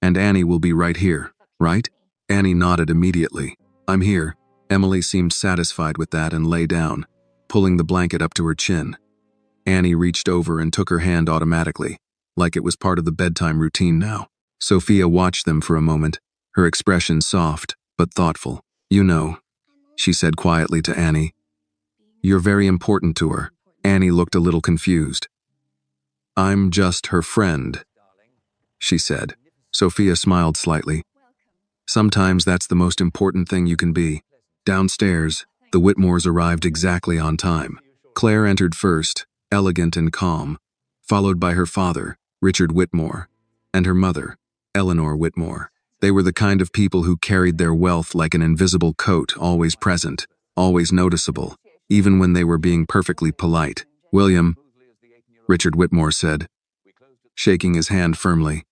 and Annie will be right here, right?" Annie nodded immediately. "I'm here." Emily seemed satisfied with that and lay down, pulling the blanket up to her chin. Annie reached over and took her hand automatically, like it was part of the bedtime routine now. Sophia watched them for a moment, her expression soft but thoughtful. "You know," she said quietly to Annie, "you're very important to her." Annie looked a little confused. "I'm just her friend," she said. Sophia smiled slightly. "Sometimes that's the most important thing you can be." Downstairs, the Whitmores arrived exactly on time. Claire entered first, elegant and calm, followed by her father, Richard Whitmore, and her mother, Eleanor Whitmore. They were the kind of people who carried their wealth like an invisible coat, always present, always noticeable, even when they were being perfectly polite. "William," Richard Whitmore said, shaking his hand firmly.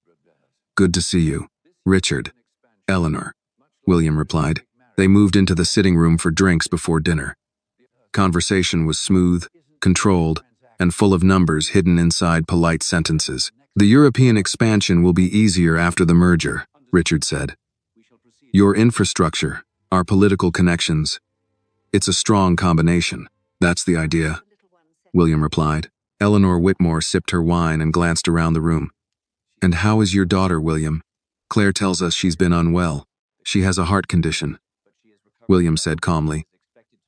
"Good to see you." "Richard." "Eleanor," William replied. They moved into the sitting room for drinks before dinner. Conversation was smooth, controlled, and full of numbers hidden inside polite sentences. The European expansion will be easier after the merger, Richard said. Your infrastructure, our political connections. It's a strong combination. That's the idea, William replied. Eleanor Whitmore sipped her wine and glanced around the room. And how is your daughter, William? Claire tells us she's been unwell. She has a heart condition, William said calmly.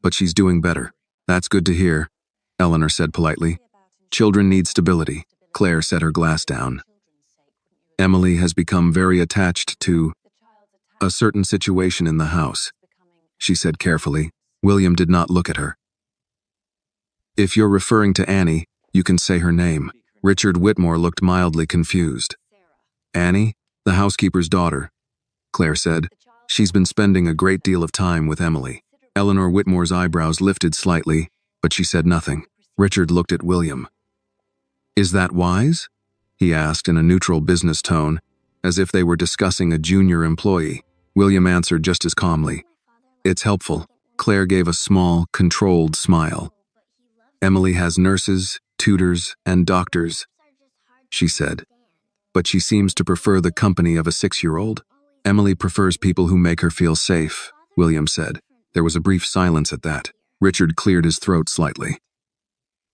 But she's doing better. That's good to hear, Eleanor said politely. Children need stability. Claire set her glass down. Emily has become very attached to a certain situation in the house, she said carefully. William did not look at her. If you're referring to Annie, you can say her name. Richard Whitmore looked mildly confused. Annie, the housekeeper's daughter, Claire said. She's been spending a great deal of time with Emily. Eleanor Whitmore's eyebrows lifted slightly, but she said nothing. Richard looked at William. Is that wise? He asked in a neutral business tone, as if they were discussing a junior employee. William answered just as calmly. It's helpful. Claire gave a small, controlled smile. Emily has nurses, tutors, and doctors, she said. But she seems to prefer the company of a 6-year-old. Emily prefers people who make her feel safe, William said. There was a brief silence at that. Richard cleared his throat slightly.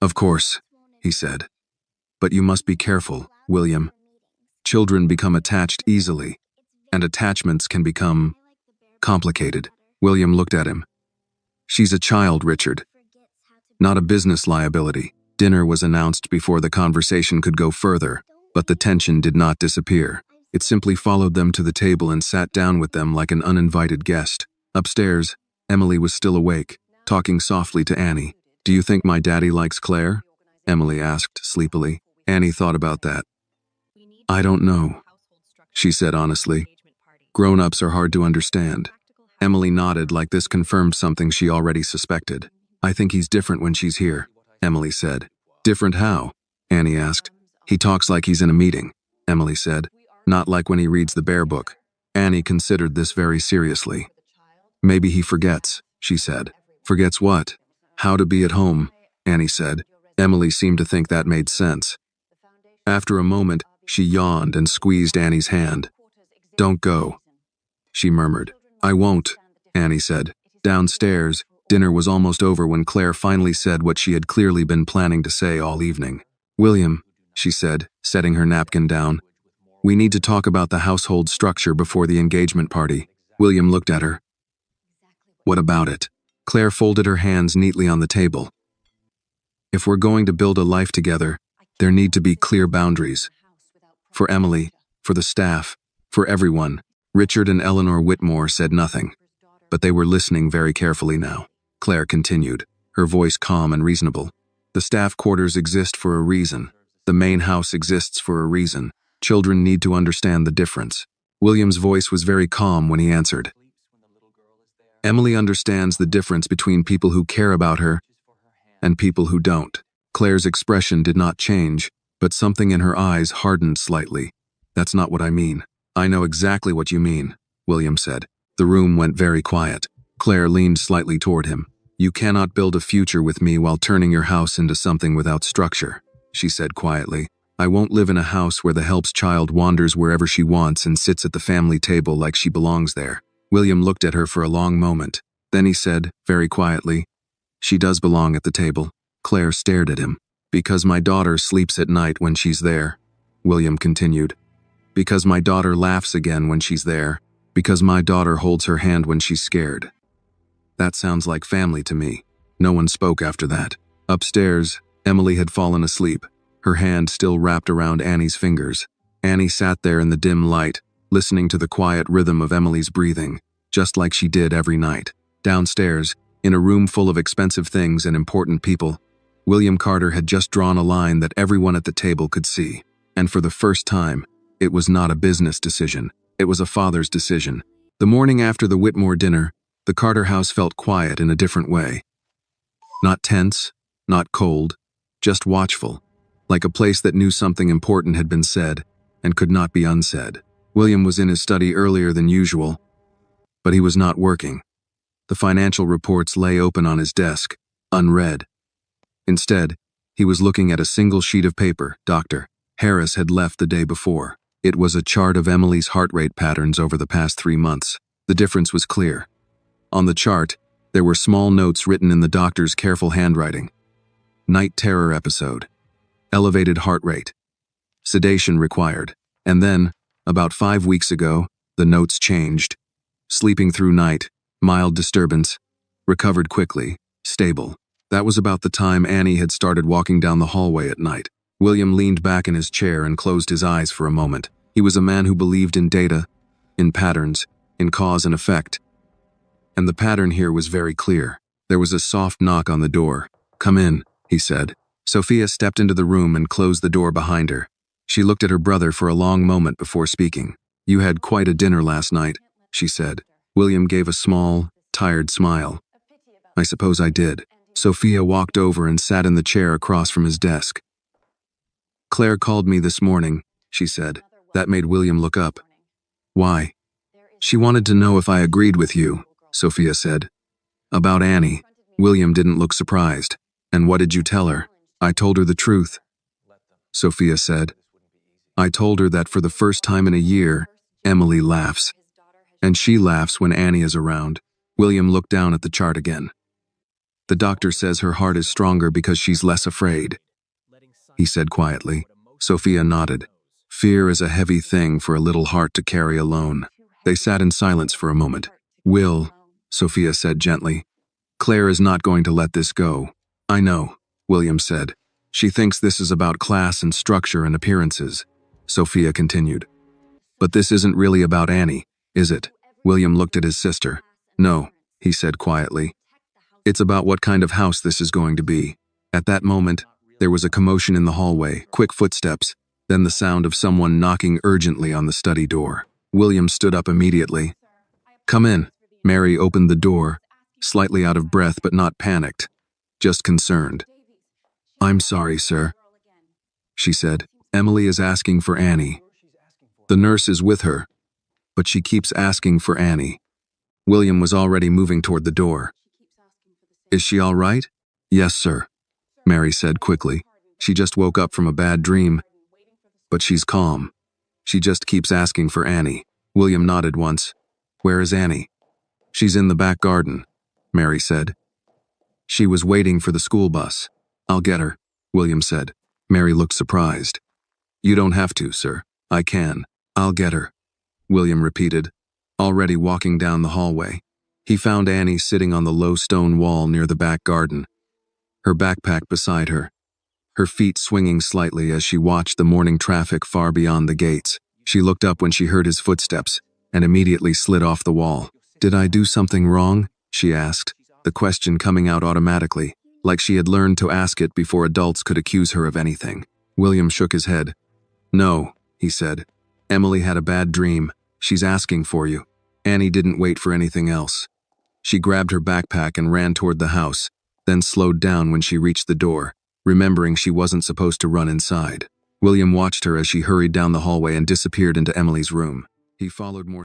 Of course, he said. But you must be careful, William. Children become attached easily, and attachments can become complicated. William looked at him. She's a child, Richard. Not a business liability. Dinner was announced before the conversation could go further, but the tension did not disappear. It simply followed them to the table and sat down with them like an uninvited guest. Upstairs, Emily was still awake, talking softly to Annie. Do you think my daddy likes Claire? Emily asked sleepily. Annie thought about that. I don't know, she said honestly. Grown-ups are hard to understand. Emily nodded like this confirmed something she already suspected. I think he's different when she's here, Emily said. Different how? Annie asked. He talks like he's in a meeting, Emily said. Not like when he reads the Bear book. Annie considered this very seriously. Maybe he forgets, she said. Forgets what? How to be at home, Annie said. Emily seemed to think that made sense. After a moment, she yawned and squeezed Annie's hand. Don't go, she murmured. I won't, Annie said. Downstairs, dinner was almost over when Claire finally said what she had clearly been planning to say all evening. William, she said, setting her napkin down. We need to talk about the household structure before the engagement party. William looked at her. What about it? Claire folded her hands neatly on the table. If we're going to build a life together, there need to be clear boundaries. For Emily, for the staff, for everyone. Richard and Eleanor Whitmore said nothing, but they were listening very carefully now. Claire continued, her voice calm and reasonable. The staff quarters exist for a reason. The main house exists for a reason. Children need to understand the difference. William's voice was very calm when he answered. Emily understands the difference between people who care about her and people who don't. Claire's expression did not change, but something in her eyes hardened slightly. That's not what I mean. I know exactly what you mean, William said. The room went very quiet. Claire leaned slightly toward him. You cannot build a future with me while turning your house into something without structure, she said quietly. I won't live in a house where the helps child wanders wherever she wants and sits at the family table like she belongs there. William looked at her for a long moment. Then he said, very quietly, She does belong at the table. Claire stared at him. Because my daughter sleeps at night when she's there, William continued. Because my daughter laughs again when she's there. Because my daughter holds her hand when she's scared. That sounds like family to me. No one spoke after that. Upstairs, Emily had fallen asleep, her hand still wrapped around Annie's fingers. Annie sat there in the dim light, listening to the quiet rhythm of Emily's breathing, just like she did every night. Downstairs, in a room full of expensive things and important people, William Carter had just drawn a line that everyone at the table could see. And for the first time, it was not a business decision. It was a father's decision. The morning after the Whitmore dinner, the Carter house felt quiet in a different way. Not tense, not cold, just watchful, like a place that knew something important had been said and could not be unsaid. William was in his study earlier than usual, but he was not working. The financial reports lay open on his desk, unread. Instead, he was looking at a single sheet of paper Dr. Harris had left the day before. It was a chart of Emily's heart rate patterns over the past 3 months. The difference was clear. On the chart, there were small notes written in the doctor's careful handwriting. Night terror episode. Elevated heart rate. Sedation required. And then, about 5 weeks ago, the notes changed. Sleeping through night, mild disturbance, recovered quickly, stable. That was about the time Annie had started walking down the hallway at night. William leaned back in his chair and closed his eyes for a moment. He was a man who believed in data, in patterns, in cause and effect. And the pattern here was very clear. There was a soft knock on the door. "Come in," he said. Sophia stepped into the room and closed the door behind her. She looked at her brother for a long moment before speaking. "You had quite a dinner last night," she said. William gave a small, tired smile. "I suppose I did." Sophia walked over and sat in the chair across from his desk. "Claire called me this morning," she said. That made William look up. "Why?" "She wanted to know if I agreed with you," Sophia said. "About Annie." William didn't look surprised. "And what did you tell her?" "I told her the truth," Sophia said. "I told her that for the first time in a year, Emily laughs. And she laughs when Annie is around." William looked down at the chart again. "The doctor says her heart is stronger because she's less afraid," he said quietly. Sophia nodded. Fear is a heavy thing for a little heart to carry alone. They sat in silence for a moment. "Will," Sophia said gently, "Claire is not going to let this go." "I know," William said. "She thinks this is about class and structure and appearances," Sophia continued. "But this isn't really about Annie, is it?" William looked at his sister. "No," he said quietly. "It's about what kind of house this is going to be." At that moment, there was a commotion in the hallway, quick footsteps, then the sound of someone knocking urgently on the study door. William stood up immediately. "Come in." Mary opened the door, slightly out of breath but not panicked, just concerned. "I'm sorry, sir," she said. "Emily is asking for Annie. The nurse is with her, but she keeps asking for Annie." William was already moving toward the door. "Is she all right?" "Yes, sir," Mary said quickly. "She just woke up from a bad dream, but she's calm. She just keeps asking for Annie." William nodded once. "Where is Annie?" "She's in the back garden," Mary said. "She was waiting for the school bus." "I'll get her," William said. Mary looked surprised. "You don't have to, sir. I can. I'll get her," William repeated, already walking down the hallway. He found Annie sitting on the low stone wall near the back garden, her backpack beside her, her feet swinging slightly as she watched the morning traffic far beyond the gates. She looked up when she heard his footsteps and immediately slid off the wall. "Did I do something wrong?" she asked, the question coming out automatically, like she had learned to ask it before adults could accuse her of anything. William shook his head. "No," he said. "Emily had a bad dream. She's asking for you." Annie didn't wait for anything else. She grabbed her backpack and ran toward the house, then slowed down when she reached the door, remembering she wasn't supposed to run inside. William watched her as she hurried down the hallway and disappeared into Emily's room. He followed more